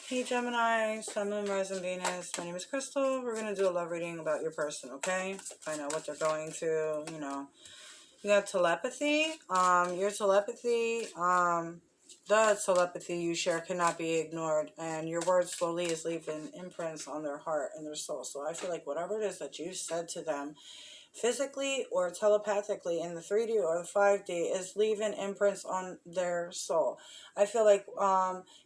Hey Gemini, Sun, Moon, Rising, Venus. My name is Crystal. We're going to do a love reading about your person, okay? Find out what they're going through, you know. You got telepathy. Your telepathy, the telepathy you share cannot be ignored. And your word slowly is leaving imprints on their heart and their soul. So I feel like whatever it is that you said to them, physically or telepathically in the 3D or the 5D, is leaving imprints on their soul. I feel like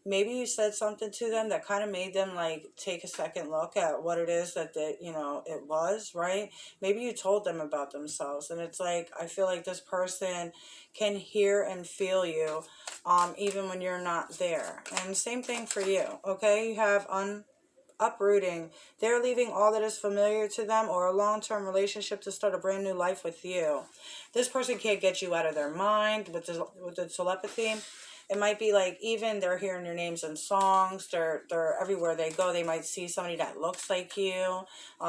maybe you said something to them that kind of made them like take a second look at what it is that it was, right? Maybe you told them about themselves, and it's like I feel like this person can hear and feel you even when you're not there. And same thing for you, okay? You have uprooting. They're leaving all that is familiar to them or a long-term relationship to start a brand new life with you. This person can't get you out of their mind with the telepathy. It might be like even they're hearing your names in songs. They're everywhere they go. They might see somebody that looks like you.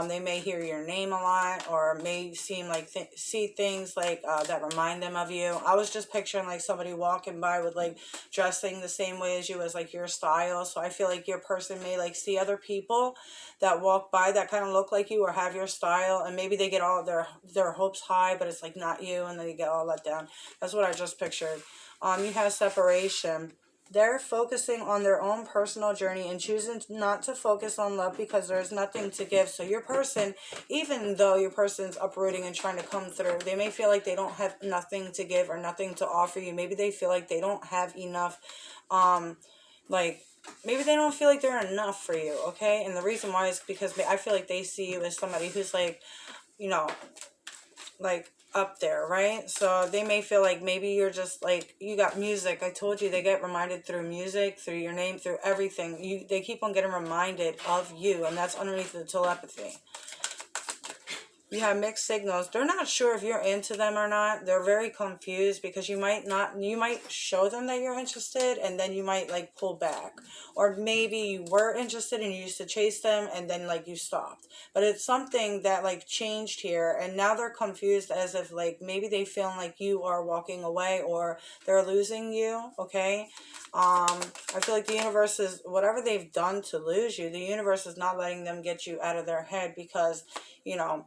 They may hear your name a lot, or may seem like see things like that remind them of you. I was just picturing like somebody walking by with like dressing the same way as you, as like your style. So I feel like your person may like see other people that walk by that kind of look like you or have your style, and maybe they get all their hopes high, but it's like not you, and then they get all let down. That's what I just pictured. You have separation. They're focusing on their own personal journey and choosing not to focus on love because there's nothing to give. So your person, even though your person's uprooting and trying to come through, they may feel like they don't have nothing to give or nothing to offer you. Maybe they feel like they don't have enough, maybe they don't feel like they're enough for you, okay? And the reason why is because I feel like they see you as somebody who's like, you know, like up there, right? So they may feel like maybe you're just like, you got music. I told you they get reminded through music, through your name, through everything. They keep on getting reminded of you, and that's underneath the telepathy. You have mixed signals. They're not sure if you're into them or not. They're very confused because you might show them that you're interested, and then you might like pull back. Or maybe you were interested and you used to chase them, and then like you stopped. But it's something that like changed here, and now they're confused as if like maybe they feel like you are walking away or they're losing you, okay? I feel like the universe is, whatever they've done to lose you, the universe is not letting them get you out of their head because, you know,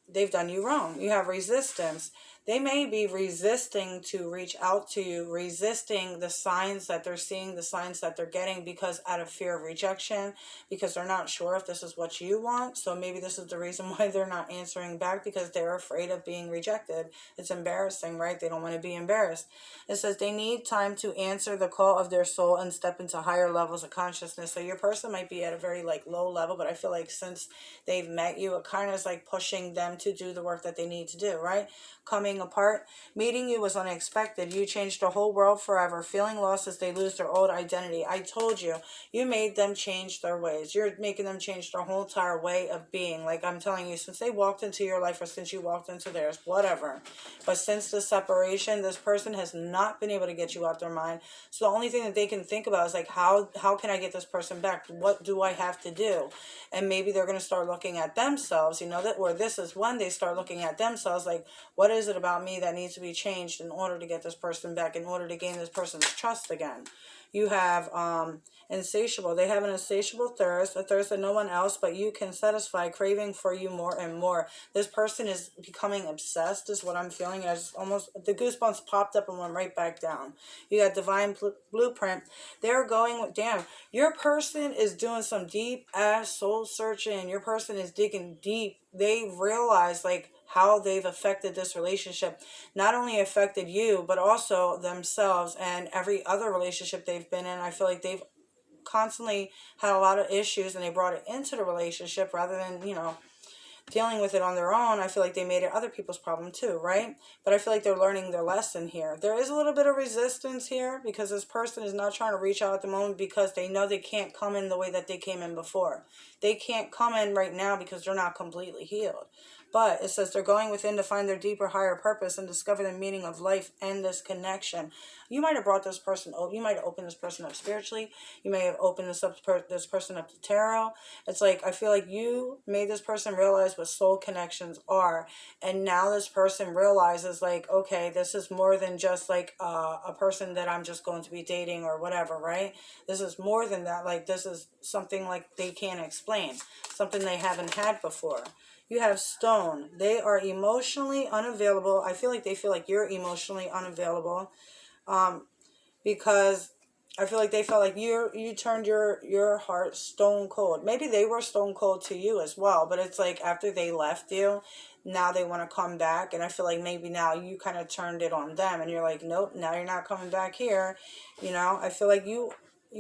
they've done you wrong. You have resistance. They may be resisting to reach out to you, resisting the signs that they're seeing, the signs that they're getting, because out of fear of rejection, because they're not sure if this is what you want. So maybe this is the reason why they're not answering back, because they're afraid of being rejected. It's embarrassing, right? They don't want to be embarrassed. It says they need time to answer the call of their soul and step into higher levels of consciousness. So your person might be at a very like low level, but I feel like since they've met you, it kind of is like pushing them to do the work that they need to do, right? Coming apart. Meeting you was unexpected. You changed the whole world forever. Feeling lost as they lose their old identity. I told you, you made them change their ways. You're making them change their whole entire way of being. Like I'm telling you, since they walked into your life or since you walked into theirs, whatever. But since the separation, this person has not been able to get you out their mind. So the only thing that they can think about is like, how can I get this person back? What do I have to do? And maybe they're going to start looking at themselves, you know, that, or this is when they start looking at themselves, like, what is it about me that needs to be changed in order to get this person back, in order to gain this person's trust again? You have insatiable. They have an insatiable thirst, a thirst that no one else but you can satisfy, craving for you more and more. This person is becoming obsessed, is what I'm feeling. I just almost, the goosebumps popped up and went right back down. You got divine blueprint. They're going with, damn, your person is doing some deep ass soul searching. Your person is digging deep. They realize like how they've affected this relationship, not only affected you, but also themselves and every other relationship they've been in. I feel like they've constantly had a lot of issues and they brought it into the relationship rather than, you know, dealing with it on their own. I feel like they made it other people's problem too, right? But I feel like they're learning their lesson here. There is a little bit of resistance here because this person is not trying to reach out at the moment because they know they can't come in the way that they came in before. They can't come in right now because they're not completely healed. But it says they're going within to find their deeper, higher purpose and discover the meaning of life and this connection. You might have brought this person you might have opened this person up spiritually. You may have opened this person up to tarot. It's like, I feel like you made this person realize what soul connections are. And now this person realizes, like, okay, this is more than just like a person that I'm just going to be dating or whatever, right? This is more than that. Like, this is something like they can't explain, something they haven't had before. You have stone. They are emotionally unavailable. I feel like they feel like you're emotionally unavailable, because I feel like they felt like you turned your heart stone cold. Maybe they were stone cold to you as well, but it's like after they left you, now they want to come back, and I feel like maybe now you kind of turned it on them, and you're like, nope, now you're not coming back here. I feel like you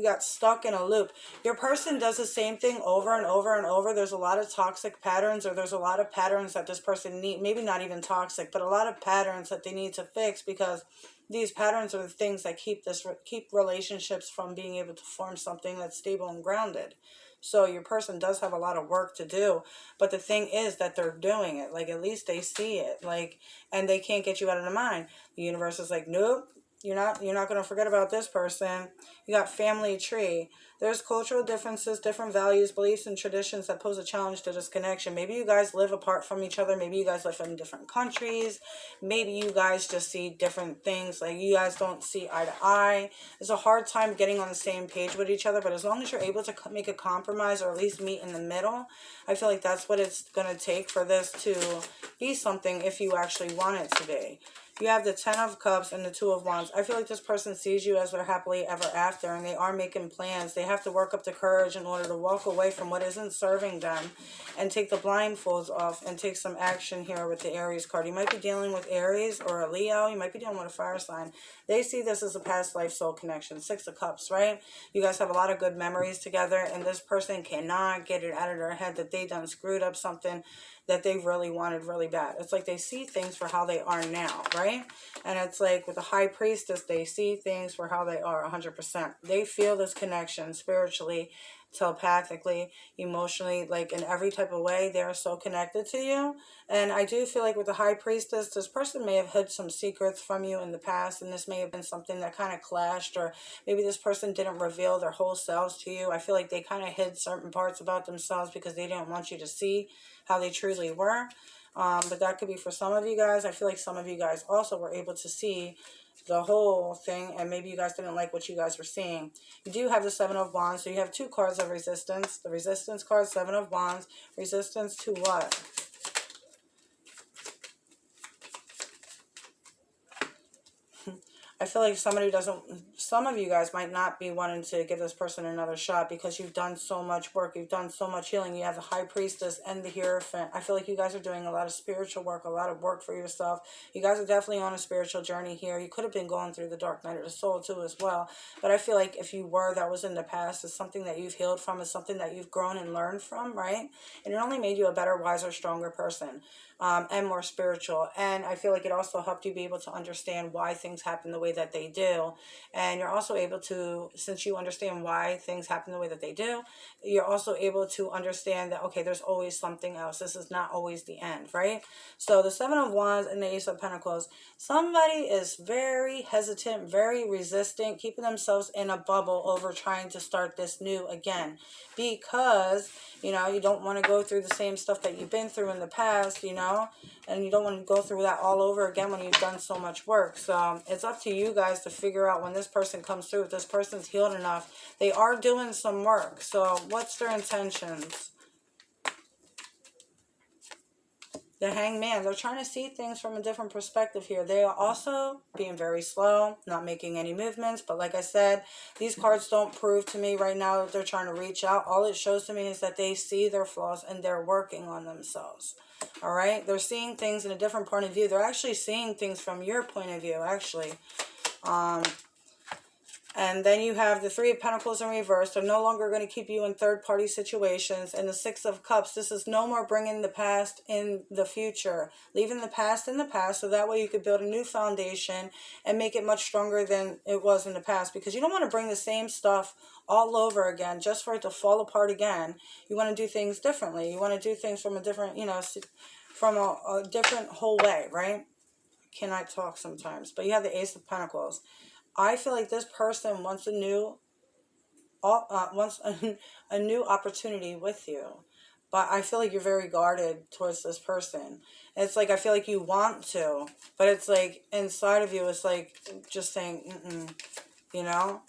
got stuck in a loop. Your person does the same thing over and over and over. There's a lot of toxic patterns, or there's a lot of patterns that this person need, maybe not even toxic, but a lot of patterns that they need to fix, because these patterns are the things that keep relationships from being able to form something that's stable and grounded. So your person does have a lot of work to do, but the thing is that they're doing it. Like, at least they see it, like, and they can't get you out of their mind. The universe is like, nope, you're not going to forget about this person. You got family tree. There's cultural differences, different values, beliefs, and traditions that pose a challenge to this connection. Maybe you guys live apart from each other. Maybe you guys live in different countries. Maybe you guys just see different things. Like, you guys don't see eye to eye. It's a hard time getting on the same page with each other. But as long as you're able to make a compromise, or at least meet in the middle, I feel like that's what it's going to take for this to be something, if you actually want it to be. You have the 10 of Cups and the 2 of Wands. I feel like this person sees you as their happily ever after, and they are making plans. They have to work up the courage in order to walk away from what isn't serving them and take the blindfolds off and take some action here with the Aries card. You might be dealing with Aries or a Leo. You might be dealing with a fire sign. They see this as a past life soul connection. 6 of Cups, right? You guys have a lot of good memories together, and this person cannot get it out of their head that they done screwed up something that they really wanted really bad. It's like they see things for how they are now, right? And it's like with the High Priestess, they see things for how they are 100%. They feel this connection spiritually, telepathically, emotionally, like in every type of way. They are so connected to you. And I do feel like with the High Priestess, this person may have hid some secrets from you in the past, and this may have been something that kind of clashed, or maybe this person didn't reveal their whole selves to you. I feel like they kind of hid certain parts about themselves because they didn't want you to see how they truly were. But that could be for some of you guys. I feel like some of you guys also were able to see the whole thing, and maybe you guys didn't like what you guys were seeing. You do have the 7 of Wands, so you have 2 cards of resistance. The resistance card, 7 of Wands. Resistance to what? I feel like some of you guys might not be wanting to give this person another shot because you've done so much work. You've done so much healing. You have the High Priestess and the Hierophant. I feel like you guys are doing a lot of spiritual work, a lot of work for yourself. You guys are definitely on a spiritual journey here. You could have been going through the dark night of the soul too as well. But I feel like if you were, that was in the past. It's something that you've healed from. It's something that you've grown and learned from, right? And it only made you a better, wiser, stronger person. And more spiritual. And I feel like it also helped you be able to understand why things happen the way that they do. And you're also able to, since you understand why things happen the way that they do, you're also able to understand that, okay, there's always something else. This is not always the end, right? So the 7 of Wands and the Ace of Pentacles, somebody is very hesitant, very resistant, keeping themselves in a bubble over trying to start this new again, because, you don't want to go through the same stuff that you've been through in the past, and you don't want to go through that all over again when you've done so much work. So it's up to you guys to figure out when this person comes through, if this person's healed enough. They are doing some work. So what's their intentions? The Hangman, they're trying to see things from a different perspective here. They are also being very slow, not making any movements. But like I said, these cards don't prove to me right now that they're trying to reach out. All it shows to me is that they see their flaws and they're working on themselves. All right? They're seeing things in a different point of view. They're actually seeing things from your point of view, actually. And then you have the 3 of Pentacles in reverse. They're no longer going to keep you in third-party situations. And the 6 of Cups, this is no more bringing the past in the future. Leaving the past in the past, so that way you could build a new foundation and make it much stronger than it was in the past. Because you don't want to bring the same stuff all over again just for it to fall apart again. You want to do things differently. You want to do things from a different, from a different whole way, right? Cannot talk sometimes. But you have the Ace of Pentacles. I feel like this person wants a new opportunity with you. But I feel like you're very guarded towards this person. It's like I feel like you want to, but it's like inside of you, it's like just saying, you know?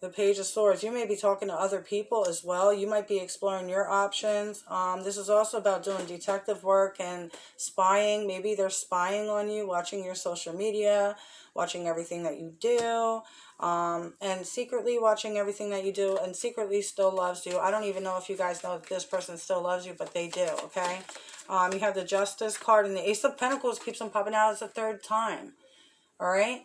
The Page of Swords. You may be talking to other people as well. You might be exploring your options. This is also about doing detective work and spying. Maybe they're spying on you, watching your social media, watching everything that you do, and secretly watching everything that you do, and secretly still loves you. I don't even know if you guys know that this person still loves you, but they do, okay? You have the Justice card, and the Ace of Pentacles keeps on popping out as a third time, all right?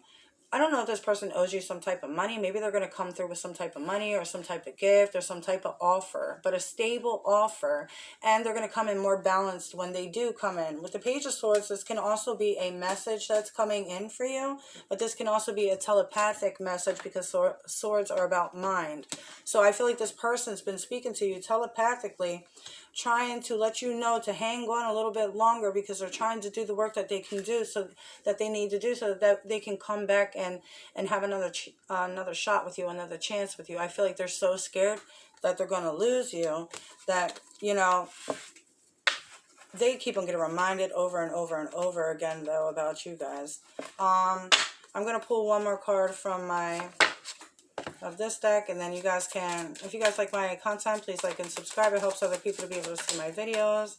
I don't know if this person owes you some type of money. Maybe they're going to come through with some type of money or some type of gift or some type of offer, but a stable offer. And they're going to come in more balanced when they do come in. With the Page of Swords, this can also be a message that's coming in for you, but this can also be a telepathic message because swords are about mind. So I feel like this person's been speaking to you telepathically, trying to let you know to hang on a little bit longer because they're trying to do the work that they can do, so that they need to do, so that they can come back and have another shot with you, another chance with you. I feel like they're so scared that they're going to lose you that, you know, they keep on getting reminded over and over and over again, though, about you guys. I'm going to pull one more card from of this deck, and then you guys can, if you guys like my content, please like and subscribe. It helps other people to be able to see my videos.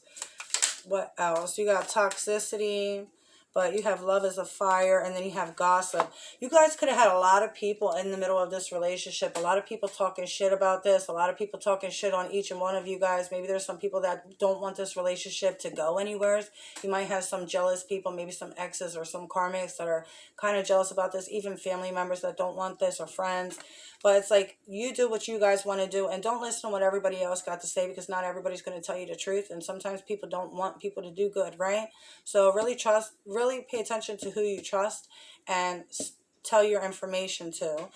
What else? You got toxicity, but you have love as a fire, and then you have gossip. You guys could have had a lot of people in the middle of this relationship, a lot of people talking shit about this, a lot of people talking shit on each and one of you guys. Maybe there's some people that don't want this relationship to go anywhere. You might have some jealous people, maybe some exes or some karmics that are kind of jealous about this, even family members that don't want this, or friends. But it's like, you do what you guys want to do, and don't listen to what everybody else got to say, because not everybody's going to tell you the truth, and sometimes people don't want people to do good, right? So really pay attention to who you trust and tell your information to.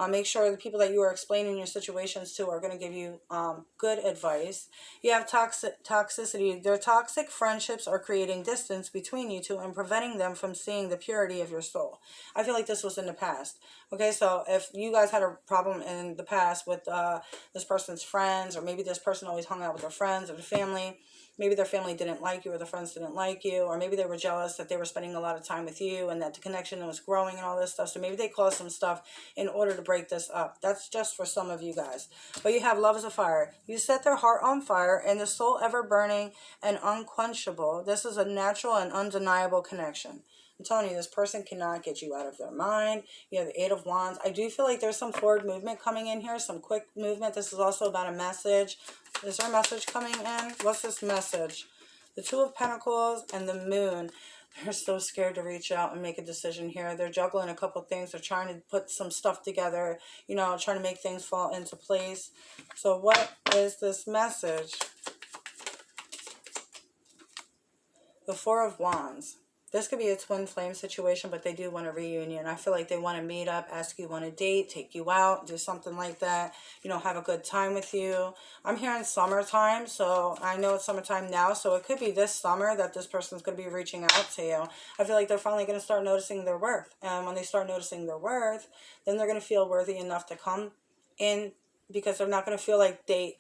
Make sure the people that you are explaining your situations to are going to give you good advice. You have toxicity. Their toxic friendships are creating distance between you two and preventing them from seeing the purity of your soul. I feel like this was in the past. Okay, so if you guys had a problem in the past with this person's friends, or maybe this person always hung out with their friends or their family, maybe their family didn't like you, or the friends didn't like you, or maybe they were jealous that they were spending a lot of time with you and that the connection was growing and all this stuff. So maybe they caused some stuff in order to break this up. That's just for some of you guys. But you have love as a fire. You set their heart on fire, and the soul ever burning and unquenchable. This is a natural and undeniable connection. I'm telling you, this person cannot get you out of their mind. You have the Eight of Wands. I do feel like there's some forward movement coming in here, some quick movement. This is also about a message. Is there a message coming in? What's this message? The Two of Pentacles and the Moon. They're so scared to reach out and make a decision here. They're juggling a couple things. They're trying to put some stuff together, you know, trying to make things fall into place. So what is this message? The Four of Wands. This could be a twin flame situation, but they do want a reunion. I feel like they want to meet up, ask you on a date, take you out, do something like that. You know, have a good time with you. I'm here in summertime, so I know it's summertime now, so it could be this summer that this person's going to be reaching out to you. I feel like they're finally going to start noticing their worth. And when they start noticing their worth, then they're going to feel worthy enough to come in, because they're not going to feel like they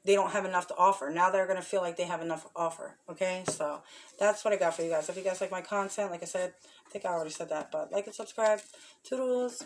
don't have enough to offer. Now they're going to feel like they have enough to offer. Okay, so that's what I got for you guys. If you guys like my content, like I said, I think I already said that, but like and subscribe. Toodles.